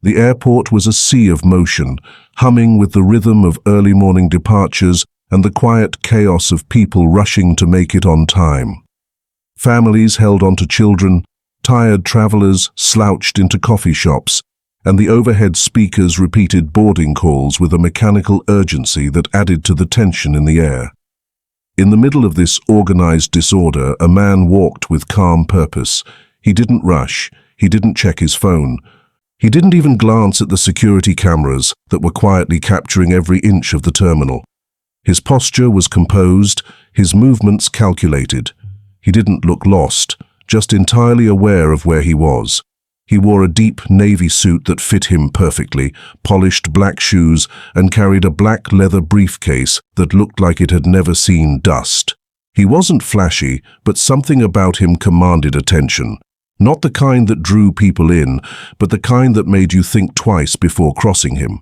The airport was a sea of motion, humming with the rhythm of early morning departures and the quiet chaos of people rushing to make it on time. Families held onto children, tired travelers slouched into coffee shops, and the overhead speakers repeated boarding calls with a mechanical urgency that added to the tension in the air. In the middle of this organized disorder, a man walked with calm purpose. He didn't rush, he didn't check his phone. He didn't even glance at the security cameras that were quietly capturing every inch of the terminal. His posture was composed, his movements calculated. He didn't look lost, just entirely aware of where he was. He wore a deep navy suit that fit him perfectly, polished black shoes, and carried a black leather briefcase that looked like it had never seen dust. He wasn't flashy, but something about him commanded attention. Not the kind that drew people in, but the kind that made you think twice before crossing him.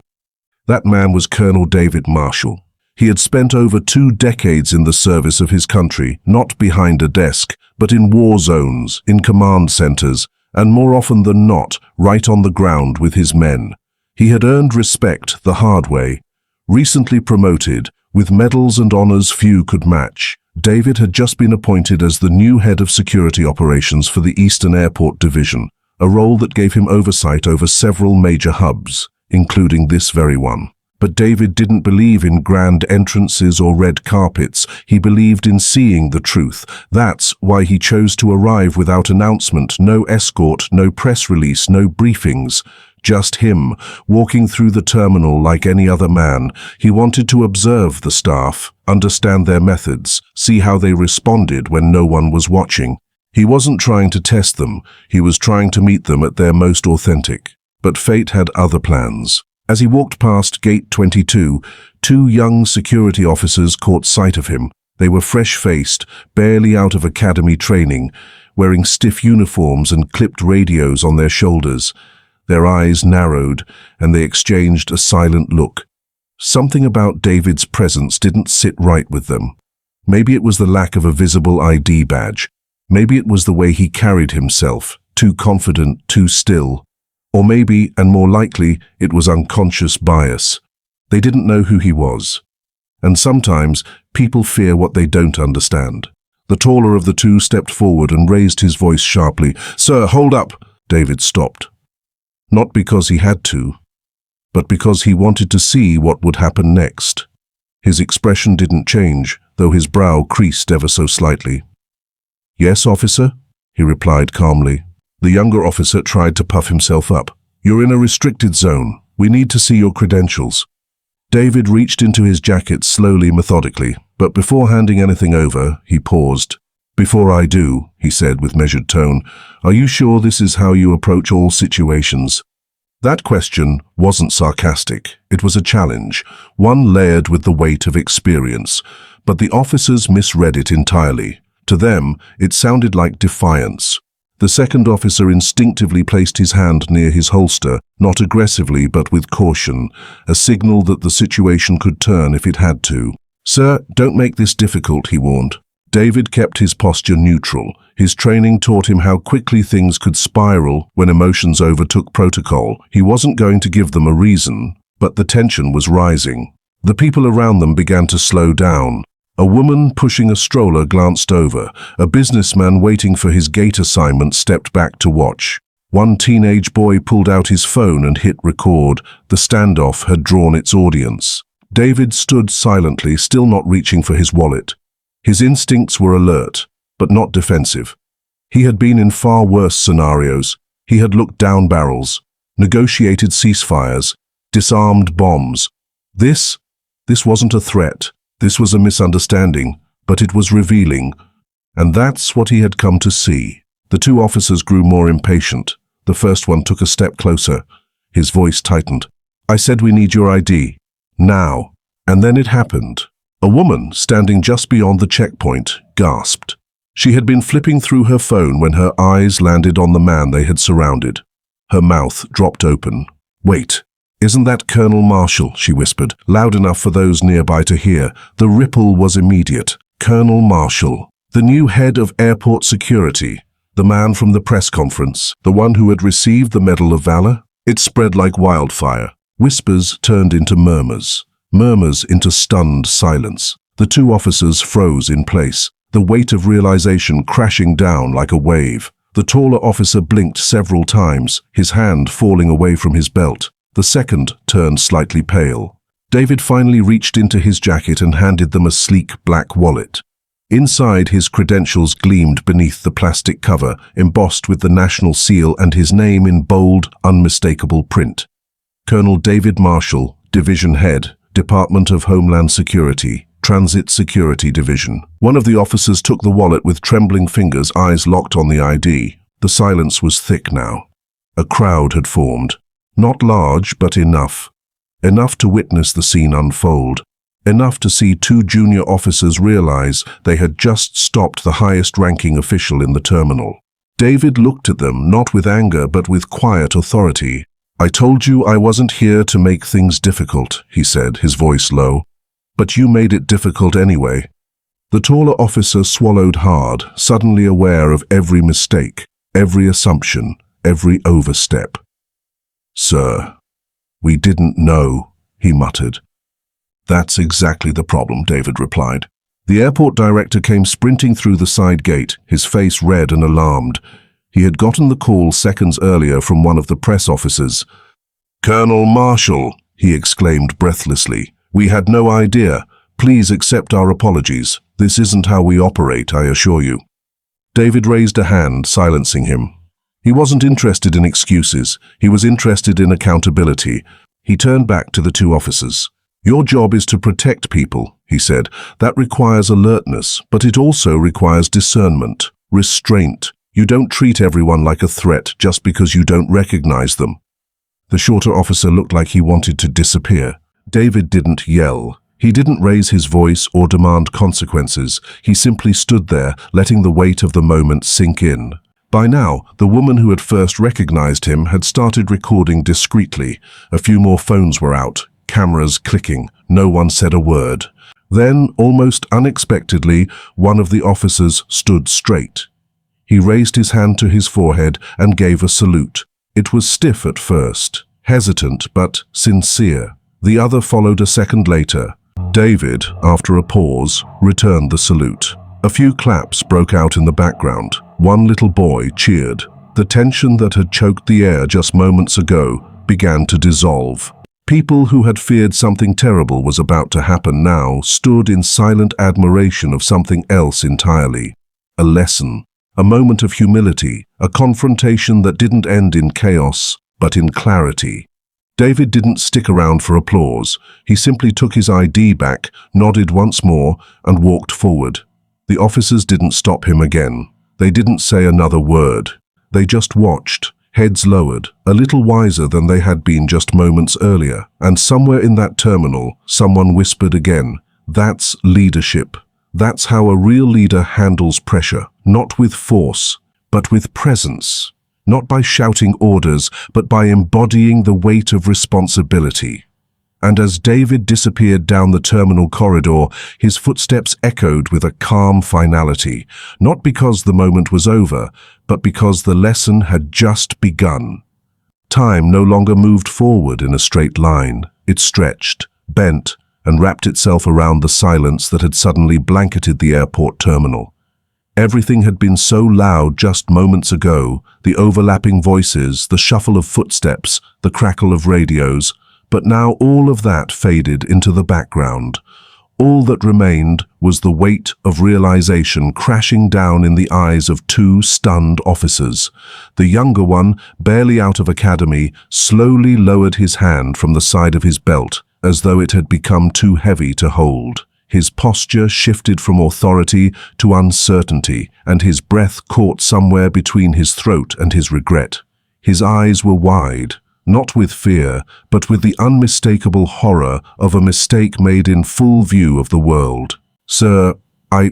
That man was Colonel David Marshall. He had spent over 2 decades in the service of his country, not behind a desk, but in war zones, in command centers, and more often than not, right on the ground with his men. He had earned respect the hard way. Recently promoted, with medals and honors few could match, David had just been appointed as the new head of security operations for the Eastern Airport Division, a role that gave him oversight over several major hubs, including this very one. But David didn't believe in grand entrances or red carpets. He believed in seeing the truth. That's why he chose to arrive without announcement, no escort, no press release, no briefings. Just him, walking through the terminal like any other man. He wanted to observe the staff, understand their methods, see how they responded when no one was watching. He wasn't trying to test them, he was trying to meet them at their most authentic. But fate had other plans. As he walked past Gate 22, 2 young security officers caught sight of him. They were fresh-faced, barely out of academy training, wearing stiff uniforms and clipped radios on their shoulders. Their eyes narrowed, and they exchanged a silent look. Something about David's presence didn't sit right with them. Maybe it was the lack of a visible ID badge. Maybe it was the way he carried himself, too confident, too still. Or maybe, and more likely, it was unconscious bias. They didn't know who he was. And sometimes, people fear what they don't understand. The taller of the 2 stepped forward and raised his voice sharply. "Sir, hold up!" David stopped. Not because he had to, but because he wanted to see what would happen next. His expression didn't change, though his brow creased ever so slightly. "Yes, officer," he replied calmly. The younger officer tried to puff himself up. "You're in a restricted zone. We need to see your credentials." David reached into his jacket slowly, methodically, but before handing anything over, he paused. "Before I do," he said with measured tone, "are you sure this is how you approach all situations?" That question wasn't sarcastic. It was a challenge, one layered with the weight of experience. But the officers misread it entirely. To them, it sounded like defiance. The second officer instinctively placed his hand near his holster, not aggressively but with caution, a signal that the situation could turn if it had to. "Sir, don't make this difficult," he warned. David kept his posture neutral. His training taught him how quickly things could spiral when emotions overtook protocol. He wasn't going to give them a reason, but the tension was rising. The people around them began to slow down. A woman pushing a stroller glanced over. A businessman waiting for his gate assignment stepped back to watch. One teenage boy pulled out his phone and hit record. The standoff had drawn its audience. David stood silently, still not reaching for his wallet. His instincts were alert, but not defensive. He had been in far worse scenarios. He had looked down barrels, negotiated ceasefires, disarmed bombs. This wasn't a threat. This was a misunderstanding, but it was revealing. And that's what he had come to see. The 2 officers grew more impatient. The first one took a step closer. His voice tightened. "I said we need your ID. Now." And then it happened. A woman, standing just beyond the checkpoint, gasped. She had been flipping through her phone when her eyes landed on the man they had surrounded. Her mouth dropped open. "Wait. Isn't that Colonel Marshall?" she whispered, loud enough for those nearby to hear. The ripple was immediate. Colonel Marshall, the new head of airport security, the man from the press conference, the one who had received the Medal of Valor. It spread like wildfire. Whispers turned into murmurs, murmurs into stunned silence. The two officers froze in place, the weight of realization crashing down like a wave. The taller officer blinked several times, his hand falling away from his belt. The second turned slightly pale. David finally reached into his jacket and handed them a sleek black wallet. Inside, his credentials gleamed beneath the plastic cover, embossed with the national seal and his name in bold, unmistakable print. Colonel David Marshall, Division Head, Department of Homeland Security, Transit Security Division. One of the officers took the wallet with trembling fingers, eyes locked on the ID. The silence was thick now. A crowd had formed. Not large, but enough. Enough to witness the scene unfold. Enough to see two junior officers realize they had just stopped the highest-ranking official in the terminal. David looked at them, not with anger, but with quiet authority. "I told you I wasn't here to make things difficult," he said, his voice low. "But you made it difficult anyway." The taller officer swallowed hard, suddenly aware of every mistake, every assumption, every overstep. "Sir, we didn't know," he muttered. "That's exactly the problem," David replied. The airport director came sprinting through the side gate, his face red and alarmed. He had gotten the call seconds earlier from one of the press officers. "Colonel Marshall," he exclaimed breathlessly, "we had no idea. Please accept our apologies. This isn't how we operate, I assure you." David raised a hand, silencing him. He wasn't interested in excuses. He was interested in accountability. He turned back to the two officers. "Your job is to protect people," he said. "That requires alertness, but it also requires discernment, restraint. You don't treat everyone like a threat just because you don't recognize them." The shorter officer looked like he wanted to disappear. David didn't yell. He didn't raise his voice or demand consequences. He simply stood there, letting the weight of the moment sink in. By now, the woman who had first recognized him had started recording discreetly. A few more phones were out, cameras clicking. No one said a word. Then, almost unexpectedly, one of the officers stood straight. He raised his hand to his forehead and gave a salute. It was stiff at first, hesitant but sincere. The other followed a second later. David, after a pause, returned the salute. A few claps broke out in the background. One little boy cheered. The tension that had choked the air just moments ago began to dissolve. People who had feared something terrible was about to happen now stood in silent admiration of something else entirely. A lesson, a moment of humility, a confrontation that didn't end in chaos, but in clarity. David didn't stick around for applause. He simply took his ID back, nodded once more, and walked forward. The officers didn't stop him again. They didn't say another word. They just watched, heads lowered, a little wiser than they had been just moments earlier. And somewhere in that terminal, someone whispered again, "That's leadership. That's how a real leader handles pressure, not with force, but with presence. Not by shouting orders, but by embodying the weight of responsibility." And as David disappeared down the terminal corridor, his footsteps echoed with a calm finality, not because the moment was over, but because the lesson had just begun. Time no longer moved forward in a straight line. It stretched, bent, and wrapped itself around the silence that had suddenly blanketed the airport terminal. Everything had been so loud just moments ago, the overlapping voices, the shuffle of footsteps, the crackle of radios, but now all of that faded into the background. All that remained was the weight of realization crashing down in the eyes of two stunned officers. The younger one, barely out of academy, slowly lowered his hand from the side of his belt, as though it had become too heavy to hold. His posture shifted from authority to uncertainty, and his breath caught somewhere between his throat and his regret. His eyes were wide, not with fear, but with the unmistakable horror of a mistake made in full view of the world. "Sir, I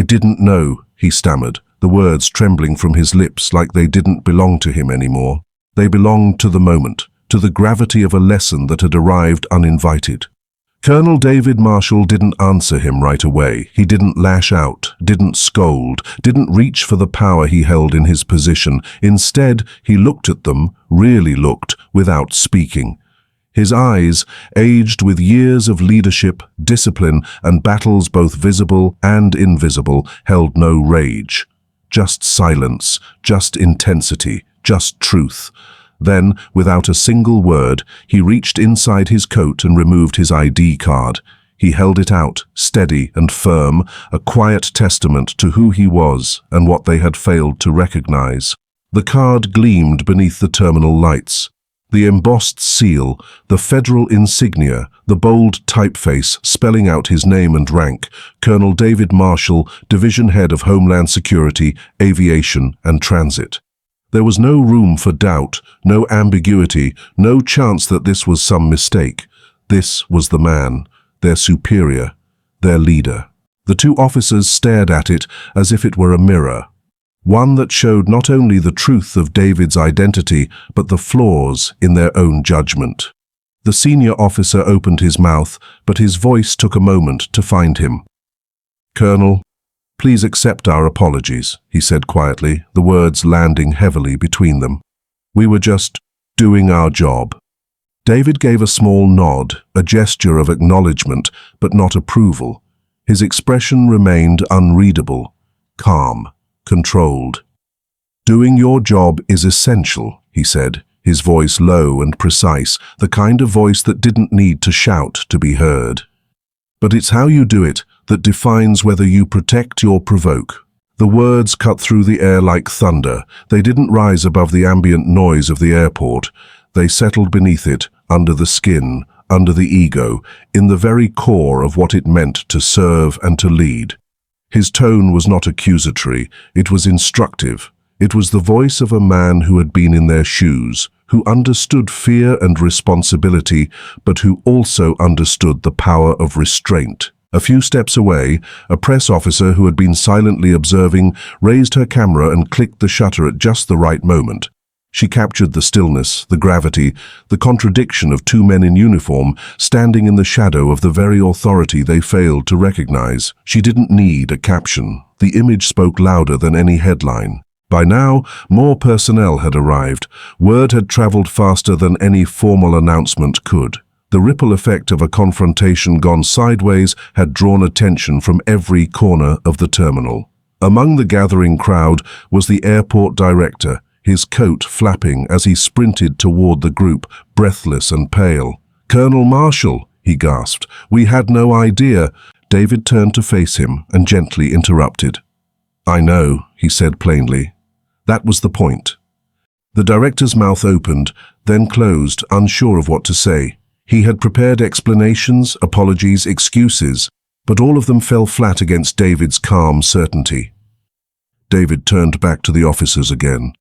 didn't know," he stammered, the words trembling from his lips like they didn't belong to him anymore. They belonged to the moment, to the gravity of a lesson that had arrived uninvited. Colonel David Marshall didn't answer him right away. He didn't lash out, didn't scold, didn't reach for the power he held in his position. Instead, he looked at them, really looked, without speaking. His eyes, aged with years of leadership, discipline, and battles both visible and invisible, held no rage. Just silence, just intensity, just truth. Then, without a single word, he reached inside his coat and removed his ID card. He held it out, steady and firm, a quiet testament to who he was and what they had failed to recognize. The card gleamed beneath the terminal lights. The embossed seal, the federal insignia, the bold typeface spelling out his name and rank, Colonel David Marshall, Division Head of Homeland Security, Aviation and Transit. There was no room for doubt, no ambiguity, no chance that this was some mistake. This was the man, their superior, their leader. The two officers stared at it as if it were a mirror, one that showed not only the truth of David's identity, but the flaws in their own judgment. The senior officer opened his mouth, but his voice took a moment to find him. "Colonel, please accept our apologies," he said quietly, the words landing heavily between them. "We were just doing our job." David gave a small nod, a gesture of acknowledgement, but not approval. His expression remained unreadable, calm, controlled. "Doing your job is essential," he said, his voice low and precise, the kind of voice that didn't need to shout to be heard. "But it's how you do it that defines whether you protect or provoke." The words cut through the air like thunder. They didn't rise above the ambient noise of the airport. They settled beneath it, under the skin, under the ego, in the very core of what it meant to serve and to lead. His tone was not accusatory, it was instructive. It was the voice of a man who had been in their shoes, who understood fear and responsibility, but who also understood the power of restraint. A few steps away, a press officer who had been silently observing raised her camera and clicked the shutter at just the right moment. She captured the stillness, the gravity, the contradiction of two men in uniform standing in the shadow of the very authority they failed to recognize. She didn't need a caption. The image spoke louder than any headline. By now, more personnel had arrived. Word had traveled faster than any formal announcement could. The ripple effect of a confrontation gone sideways had drawn attention from every corner of the terminal. Among the gathering crowd was the airport director, his coat flapping as he sprinted toward the group, breathless and pale. "Colonel Marshall," he gasped, "we had no idea." David turned to face him and gently interrupted. "I know," he said plainly. That was the point. The director's mouth opened, then closed, unsure of what to say. He had prepared explanations, apologies, excuses, but all of them fell flat against David's calm certainty. David turned back to the officers again.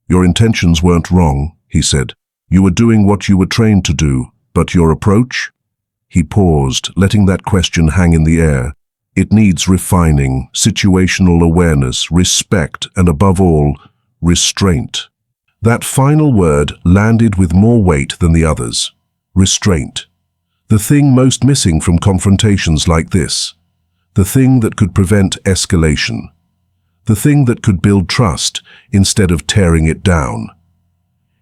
"Your intentions weren't wrong," he said. "You were doing what you were trained to do, but your approach?" He paused, letting that question hang in the air. "It needs refining, situational awareness, respect, and above all, restraint." That final word landed with more weight than the others. Restraint. The thing most missing from confrontations like this. The thing that could prevent escalation. The thing that could build trust instead of tearing it down.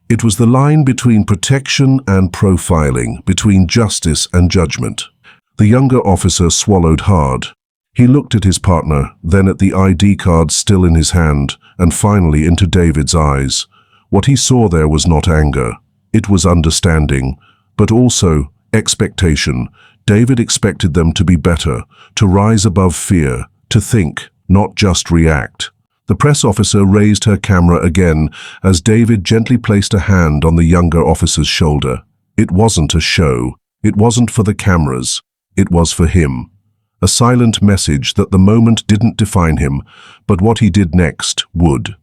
It was the line between protection and profiling, between justice and judgment. The younger officer swallowed hard. He looked at his partner, then at the ID card still in his hand, and finally into David's eyes. What he saw there was not anger. It was understanding, but also expectation. David expected them to be better, to rise above fear, to think, not just react. The press officer raised her camera again as David gently placed a hand on the younger officer's shoulder. It wasn't a show. It wasn't for the cameras. It was for him. A silent message that the moment didn't define him, but what he did next would.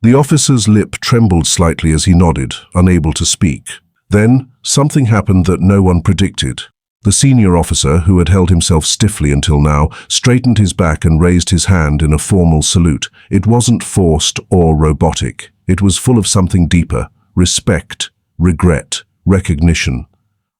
The officer's lip trembled slightly as he nodded, unable to speak. Then, something happened that no one predicted. The senior officer, who had held himself stiffly until now, straightened his back and raised his hand in a formal salute. It wasn't forced or robotic. It was full of something deeper: respect, regret, recognition.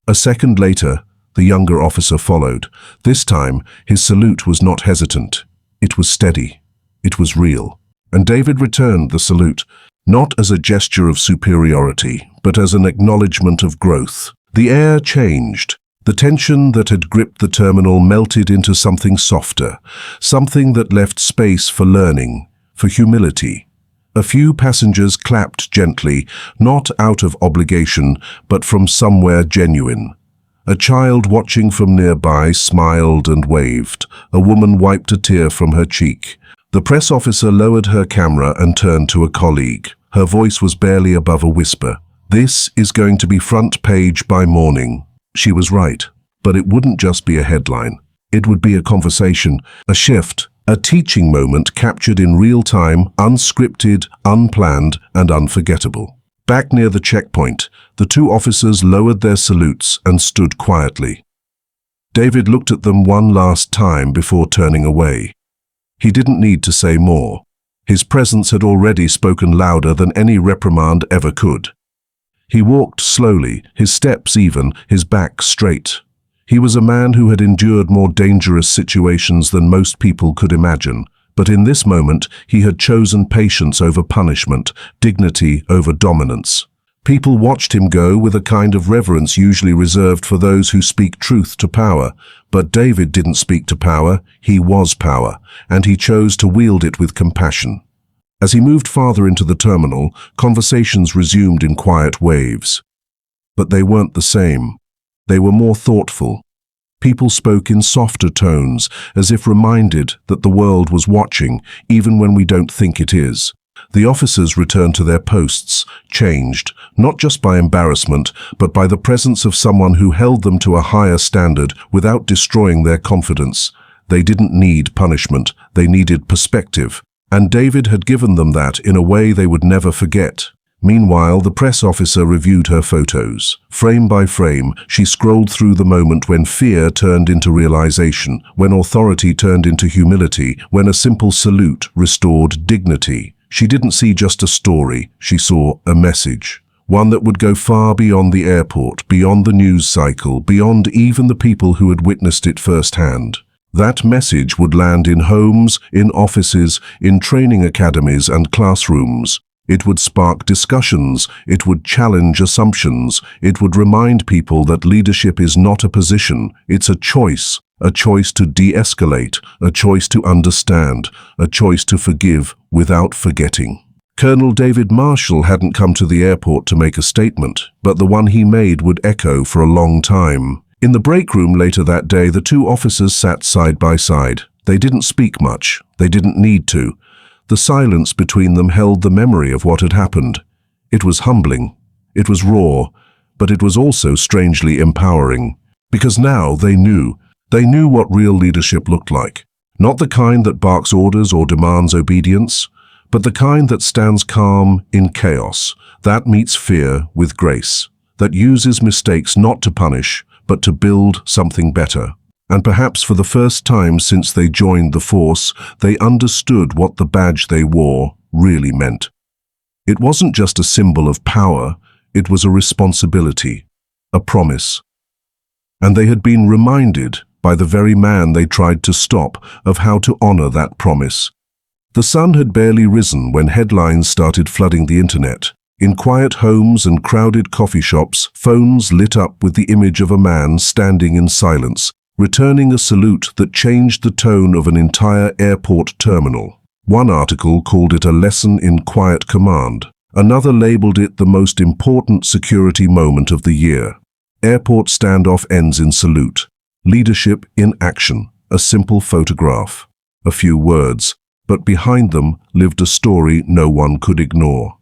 A second later, The younger officer followed. This time, his salute was not hesitant. It was steady. It was real. And David returned the salute, not as a gesture of superiority, but as an acknowledgement of growth. The air changed. The tension that had gripped the terminal melted into something softer, something that left space for learning, for humility. A few passengers clapped gently, not out of obligation, but from somewhere genuine. A child watching from nearby smiled and waved. A woman wiped a tear from her cheek. The press officer lowered her camera and turned to a colleague. Her voice was barely above a whisper. "This is going to be front page by morning." She was right, but it wouldn't just be a headline. It would be a conversation, a shift, a teaching moment captured in real time, unscripted, unplanned, and unforgettable. Back near the checkpoint, the two officers lowered their salutes and stood quietly. David looked at them one last time before turning away. He didn't need to say more. His presence had already spoken louder than any reprimand ever could. He walked slowly, his steps even, his back straight. He was a man who had endured more dangerous situations than most people could imagine, but in this moment he had chosen patience over punishment, dignity over dominance. People watched him go with a kind of reverence usually reserved for those who speak truth to power. But David didn't speak to power, he was power, and he chose to wield it with compassion. As he moved farther into the terminal, conversations resumed in quiet waves. But they weren't the same. They were more thoughtful. People spoke in softer tones, as if reminded that the world was watching, even when we don't think it is. The officers returned to their posts, changed, not just by embarrassment, but by the presence of someone who held them to a higher standard without destroying their confidence. They didn't need punishment, they needed perspective. And David had given them that in a way they would never forget. Meanwhile, the press officer reviewed her photos. Frame by frame, she scrolled through the moment when fear turned into realization, when authority turned into humility, when a simple salute restored dignity. She didn't see just a story, she saw a message. One that would go far beyond the airport, beyond the news cycle, beyond even the people who had witnessed it firsthand. That message would land in homes, in offices, in training academies and classrooms. It would spark discussions, it would challenge assumptions, it would remind people that leadership is not a position, it's a choice to de-escalate, a choice to understand, a choice to forgive without forgetting. Colonel David Marshall hadn't come to the airport to make a statement, but the one he made would echo for a long time. In the break room later that day, the two officers sat side by side. They didn't speak much. They didn't need to. The silence between them held the memory of what had happened. It was humbling. It was raw, but it was also strangely empowering. Because now they knew what real leadership looked like. Not the kind that barks orders or demands obedience, but the kind that stands calm in chaos, that meets fear with grace, that uses mistakes not to punish, but to build something better. And perhaps for the first time since they joined the force, they understood what the badge they wore really meant. It wasn't just a symbol of power, it was a responsibility, a promise. And they had been reminded by the very man they tried to stop of how to honor that promise. The sun had barely risen when headlines started flooding the internet. In quiet homes and crowded coffee shops, phones lit up with the image of a man standing in silence, returning a salute that changed the tone of an entire airport terminal. One article called it a lesson in quiet command. Another labeled it the most important security moment of the year. Airport standoff ends in salute. Leadership in action. A simple photograph. A few words, but behind them lived a story no one could ignore.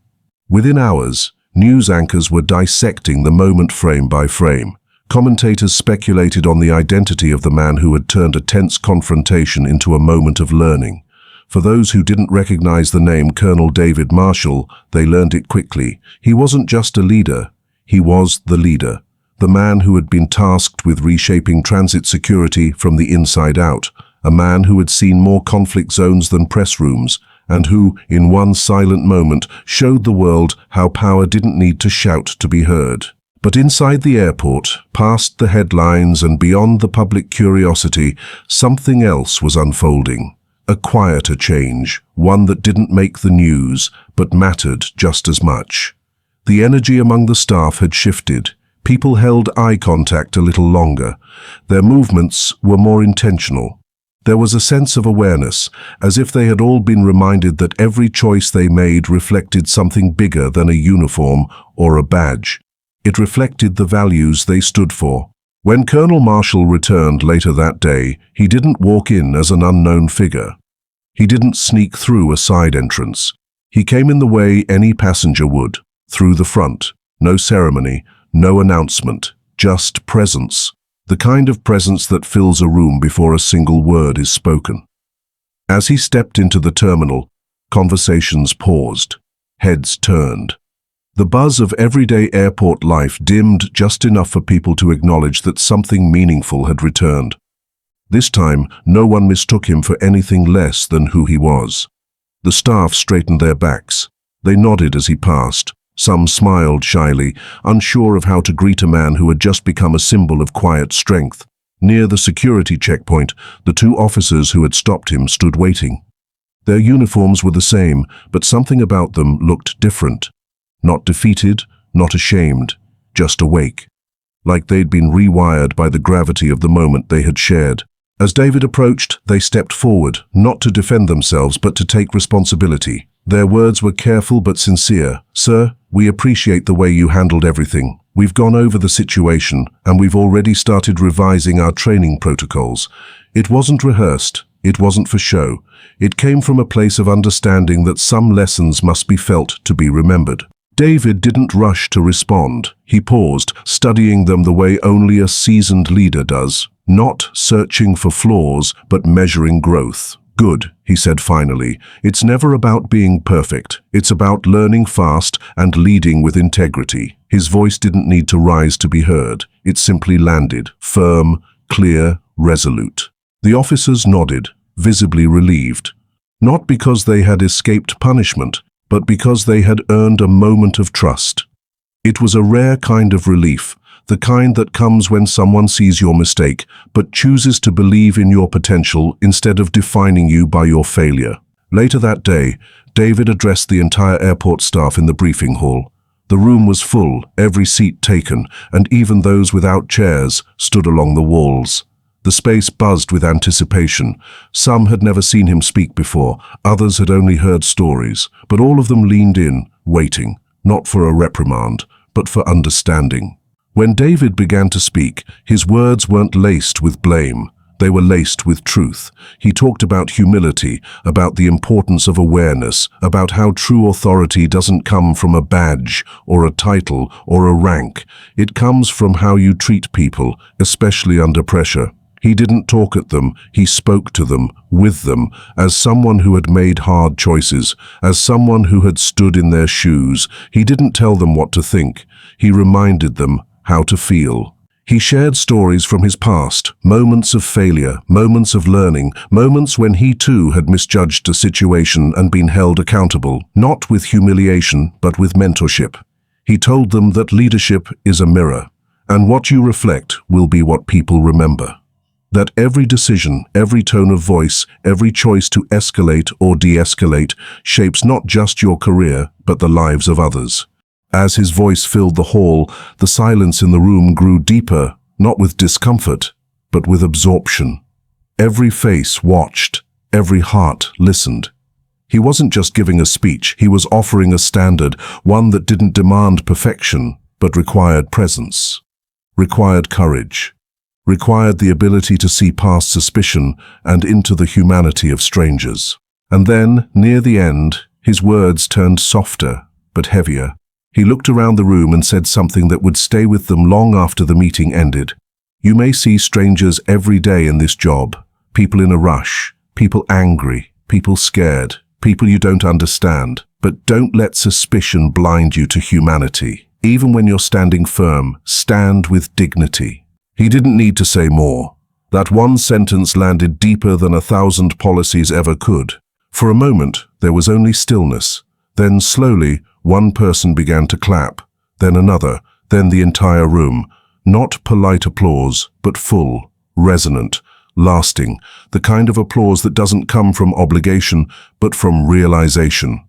Within hours, news anchors were dissecting the moment frame by frame. Commentators speculated on the identity of the man who had turned a tense confrontation into a moment of learning. For those who didn't recognize the name Colonel David Marshall, they learned it quickly. He wasn't just a leader, he was the leader. The man who had been tasked with reshaping transit security from the inside out. A man who had seen more conflict zones than press rooms, and who, in one silent moment, showed the world how power didn't need to shout to be heard. But inside the airport, past the headlines and beyond the public curiosity, something else was unfolding. A quieter change, one that didn't make the news, but mattered just as much. The energy among the staff had shifted. People held eye contact a little longer. Their movements were more intentional. There was a sense of awareness, as if they had all been reminded that every choice they made reflected something bigger than a uniform or a badge. It reflected the values they stood for. When Colonel Marshall returned later that day, he didn't walk in as an unknown figure. He didn't sneak through a side entrance. He came in the way any passenger would, through the front. No ceremony, no announcement, just presence. The kind of presence that fills a room before a single word is spoken. As he stepped into the terminal, conversations paused. Heads turned. The buzz of everyday airport life dimmed just enough for people to acknowledge that something meaningful had returned. This time, no one mistook him for anything less than who he was. The staff straightened their backs. They nodded as he passed. Some smiled shyly, unsure of how to greet a man who had just become a symbol of quiet strength. Near the security checkpoint, the two officers who had stopped him stood waiting. Their uniforms were the same, but something about them looked different. Not defeated, not ashamed, just awake. Like they'd been rewired by the gravity of the moment they had shared. As David approached, they stepped forward, not to defend themselves, but to take responsibility. Their words were careful but sincere. "Sir, we appreciate the way you handled everything. We've gone over the situation, and we've already started revising our training protocols. It wasn't rehearsed. It wasn't for show. It came from a place of understanding that some lessons must be felt to be remembered." David didn't rush to respond. He paused, studying them the way only a seasoned leader does. Not searching for flaws, but measuring growth. "Good," he said finally. "It's never about being perfect. It's about learning fast and leading with integrity." His voice didn't need to rise to be heard. It simply landed, firm, clear, resolute. The officers nodded, visibly relieved. Not because they had escaped punishment, but because they had earned a moment of trust. It was a rare kind of relief, the kind that comes when someone sees your mistake, but chooses to believe in your potential instead of defining you by your failure. Later that day, David addressed the entire airport staff in the briefing hall. The room was full, every seat taken, and even those without chairs stood along the walls. The space buzzed with anticipation. Some had never seen him speak before, others had only heard stories, but all of them leaned in, waiting, not for a reprimand, but for understanding. When David began to speak, his words weren't laced with blame. They were laced with truth. He talked about humility, about the importance of awareness, about how true authority doesn't come from a badge or a title or a rank. It comes from how you treat people, especially under pressure. He didn't talk at them, he spoke to them, with them, as someone who had made hard choices, as someone who had stood in their shoes. He didn't tell them what to think. He reminded them how to feel. He shared stories from his past, moments of failure, moments of learning, moments when he too had misjudged a situation and been held accountable, not with humiliation, but with mentorship. He told them that leadership is a mirror, and what you reflect will be what people remember. That every decision, every tone of voice, every choice to escalate or de-escalate shapes not just your career, but the lives of others. As his voice filled the hall, the silence in the room grew deeper, not with discomfort, but with absorption. Every face watched, every heart listened. He wasn't just giving a speech, he was offering a standard, one that didn't demand perfection, but required presence, required courage, required the ability to see past suspicion and into the humanity of strangers. And then, near the end, his words turned softer, but heavier. He looked around the room and said something that would stay with them long after the meeting ended. "You may see strangers every day in this job. People in a rush, people angry, people scared, people you don't understand. But don't let suspicion blind you to humanity. Even when you're standing firm, stand with dignity." He didn't need to say more. That one sentence landed deeper than 1,000 policies ever could. For a moment, there was only stillness. Then slowly, one person began to clap, then another, then the entire room. Not polite applause, but full, resonant, lasting, the kind of applause that doesn't come from obligation, but from realization.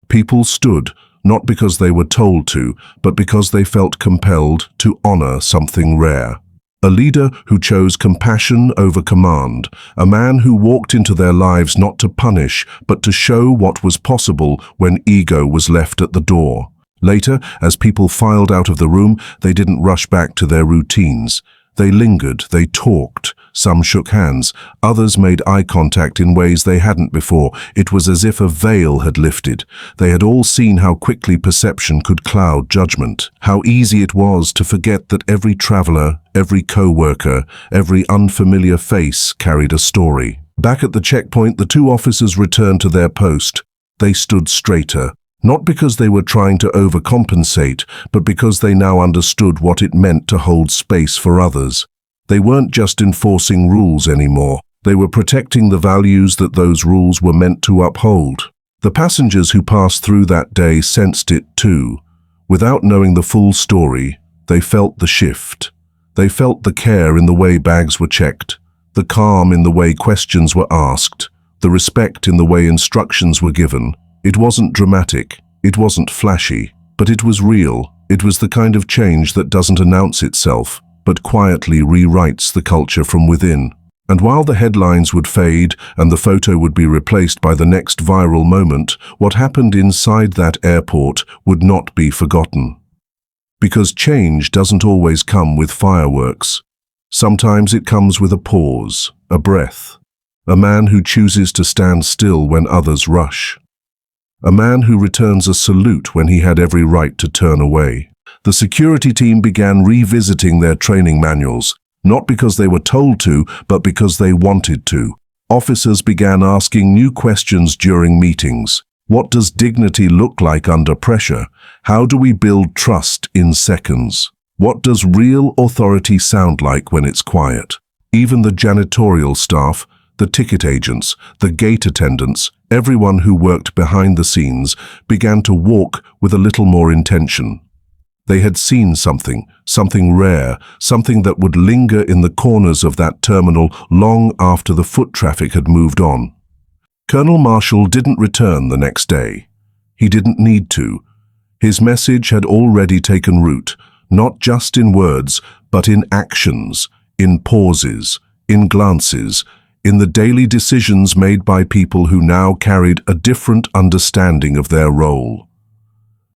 People stood, not because they were told to, but because they felt compelled to honor something rare. A leader who chose compassion over command, a man who walked into their lives not to punish, but to show what was possible when ego was left at the door. Later, as people filed out of the room, they didn't rush back to their routines. They lingered, they talked, some shook hands, others made eye contact in ways they hadn't before. It was as if a veil had lifted. They had all seen how quickly perception could cloud judgment, how easy it was to forget that every traveler, every co-worker, every unfamiliar face carried a story. Back at the checkpoint, the two officers returned to their post. They stood straighter. Not because they were trying to overcompensate, but because they now understood what it meant to hold space for others. They weren't just enforcing rules anymore. They were protecting the values that those rules were meant to uphold. The passengers who passed through that day sensed it too. Without knowing the full story, they felt the shift. They felt the care in the way bags were checked, the calm in the way questions were asked, the respect in the way instructions were given. It wasn't dramatic, it wasn't flashy, but it was real. It was the kind of change that doesn't announce itself, but quietly rewrites the culture from within. And while the headlines would fade and the photo would be replaced by the next viral moment, what happened inside that airport would not be forgotten. Because change doesn't always come with fireworks. Sometimes it comes with a pause, a breath, a man who chooses to stand still when others rush. A man who returns a salute when he had every right to turn away. The security team began revisiting their training manuals, not because they were told to, but because they wanted to. Officers began asking new questions during meetings. What does dignity look like under pressure? How do we build trust in seconds? What does real authority sound like when it's quiet? Even the janitorial staff, the ticket agents, the gate attendants, everyone who worked behind the scenes began to walk with a little more intention. They had seen something rare, something that would linger in the corners of that terminal long after the foot traffic had moved on. Colonel Marshall didn't return the next day. He didn't need to. His message had already taken root, not just in words, but in actions, in pauses, in glances, in the daily decisions made by people who now carried a different understanding of their role.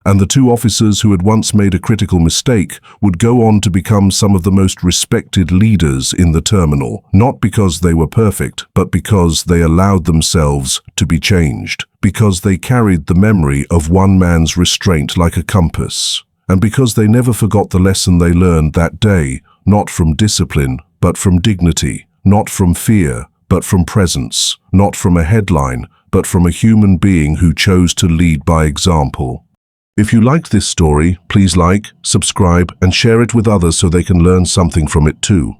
And the two officers who had once made a critical mistake would go on to become some of the most respected leaders in the terminal, not because they were perfect, but because they allowed themselves to be changed, because they carried the memory of one man's restraint like a compass, and because they never forgot the lesson they learned that day, not from discipline, but from dignity, not from fear, but from presence, not from a headline, but from a human being who chose to lead by example. If you liked this story, please like, subscribe, and share it with others so they can learn something from it too.